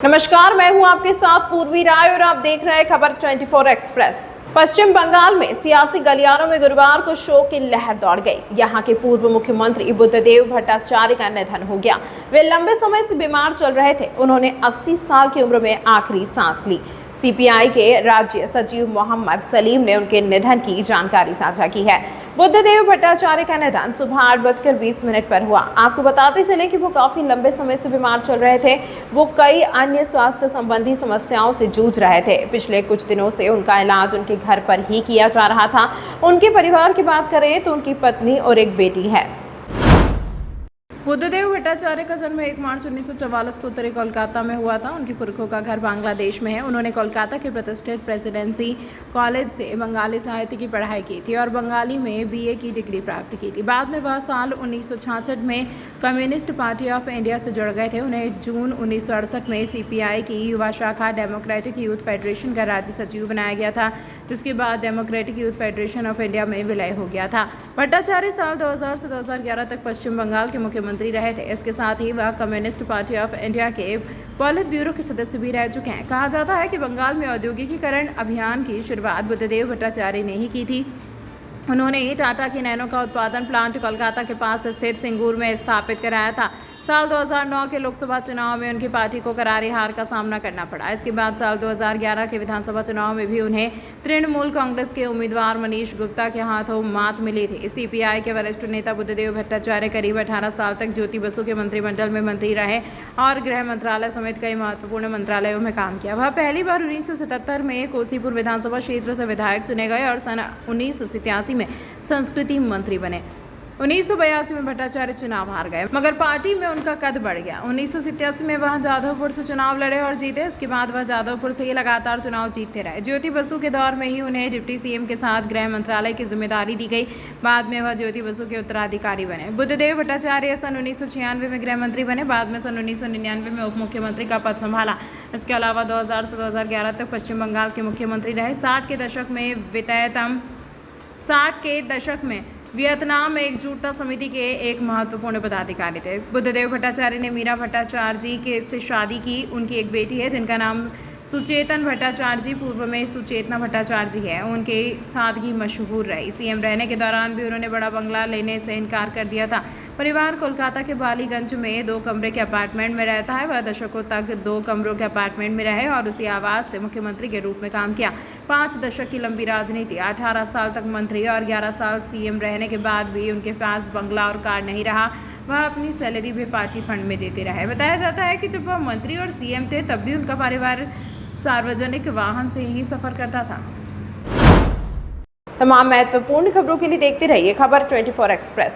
नमस्कार, मैं हूं आपके साथ पूर्वी राय और आप देख रहे हैं खबर 24 एक्सप्रेस। पश्चिम बंगाल में सियासी गलियारों में गुरुवार को शोक की लहर दौड़ गई। यहां के पूर्व मुख्यमंत्री बुद्धदेव भट्टाचार्य का निधन हो गया। वे लंबे समय से बीमार चल रहे थे। उन्होंने 80 साल की उम्र में आखिरी सांस ली। सीपीआई के राज्य सचिव मोहम्मद सलीम ने उनके निधन की जानकारी साझा की है। बुद्धदेव भट्टाचार्य का निधन सुबह 8:20 पर हुआ। आपको बताते चले कि वो काफी लंबे समय से बीमार चल रहे थे। वो कई अन्य स्वास्थ्य संबंधी समस्याओं से जूझ रहे थे। पिछले कुछ दिनों से उनका इलाज उनके घर पर ही किया जा रहा था। उनके परिवार की बात करें तो उनकी पत्नी और एक बेटी है। बुद्धदेव भट्टाचार्य का जन्म 1 मार्च 1944 को उत्तरी कोलकाता में हुआ था। उनके पुरखों का घर बांग्लादेश में है। उन्होंने कोलकाता के प्रतिष्ठित प्रेसिडेंसी कॉलेज से बंगाली साहित्य की पढ़ाई की थी और बंगाली में बीए की डिग्री प्राप्त की थी। बाद में वह साल 1966 में कम्युनिस्ट पार्टी ऑफ इंडिया से जुड़ गए थे। उन्हें जून 1968 में सीपीआई की युवा शाखा डेमोक्रेटिक यूथ फेडरेशन का राज्य सचिव बनाया गया था, जिसके बाद democratic youth federation of India में विलय हो गया था। भट्टाचार्य साल 2000 से 2011 तक पश्चिम बंगाल के मुख्यमंत्री रहे थे। इसके साथ ही वह कम्युनिस्ट पार्टी ऑफ इंडिया के पॉलिट ब्यूरो के सदस्य भी रह चुके हैं। कहा जाता है कि बंगाल में औद्योगिकीकरण अभियान की शुरुआत बुद्धदेव भट्टाचार्य ने ही की थी। उन्होंने टाटा की नैनो का उत्पादन प्लांट कोलकाता के पास स्थित सिंगूर में स्थापित कराया था। साल 2009 के लोकसभा चुनाव में उनकी पार्टी को करारी हार का सामना करना पड़ा। इसके बाद साल 2011 के विधानसभा चुनाव में भी उन्हें तृणमूल कांग्रेस के उम्मीदवार मनीष गुप्ता के हाथों मात मिली थी। सीपीआई के वरिष्ठ नेता बुद्धदेव भट्टाचार्य करीब 18 साल तक ज्योति बसु के मंत्रिमंडल में मंत्री रहे और गृह मंत्रालय समेत कई महत्वपूर्ण मंत्रालयों में काम किया। वह पहली बार 1977 में कोसीपुर विधानसभा क्षेत्र से विधायक चुने गए और सन 1987 में संस्कृति मंत्री बने। 1982 में भट्टाचार्य चुनाव हार गए, मगर पार्टी में उनका कद बढ़ गया। 1987 में वह जादवपुर से चुनाव लड़े और जीते। इसके बाद वह जादवपुर से ही लगातार चुनाव जीतते रहे। ज्योति बसु के दौर में ही उन्हें डिप्टी सीएम के साथ गृह मंत्रालय की जिम्मेदारी दी गई। बाद में वह ज्योति बसु के उत्तराधिकारी बने। बुद्धदेव भट्टाचार्य सन 1996 में गृह मंत्री बने। बाद में सन 1999 में उप मुख्यमंत्री का पद संभाला। इसके अलावा 2000 से 2011 तक पश्चिम बंगाल के मुख्यमंत्री रहे। 60 के दशक में वियतनाम एकजुटता समिति के एक महत्वपूर्ण पदाधिकारी थे। बुद्धदेव भट्टाचार्य ने मीरा भट्टाचार्य जी से शादी की। उनकी एक बेटी है जिनका नाम सुचेतन भट्टाचार्य जी पूर्व में सुचेतना भट्टाचार्य जी है। उनके सादगी मशहूर रही। सीएम रहने के दौरान भी उन्होंने बड़ा बंगला लेने से इनकार कर दिया था। परिवार कोलकाता के बालीगंज में 2 कमरे के अपार्टमेंट में रहता है। वह दशकों तक 2 कमरों के अपार्टमेंट में रहे और उसी आवास से मुख्यमंत्री के रूप में काम किया। 5 दशक की लंबी राजनीति, 18 साल तक मंत्री और 11 साल सीएम रहने के बाद भी उनके पास बंगला और कार नहीं रहा। वह अपनी सैलरी भी पार्टी फंड में देते रहे। बताया जाता है कि जब वह मंत्री और सीएम थे तब भी उनका परिवार सार्वजनिक वाहन से ही सफर करता था। तमाम महत्वपूर्ण खबरों के लिए देखते रहिए खबर 24 एक्सप्रेस।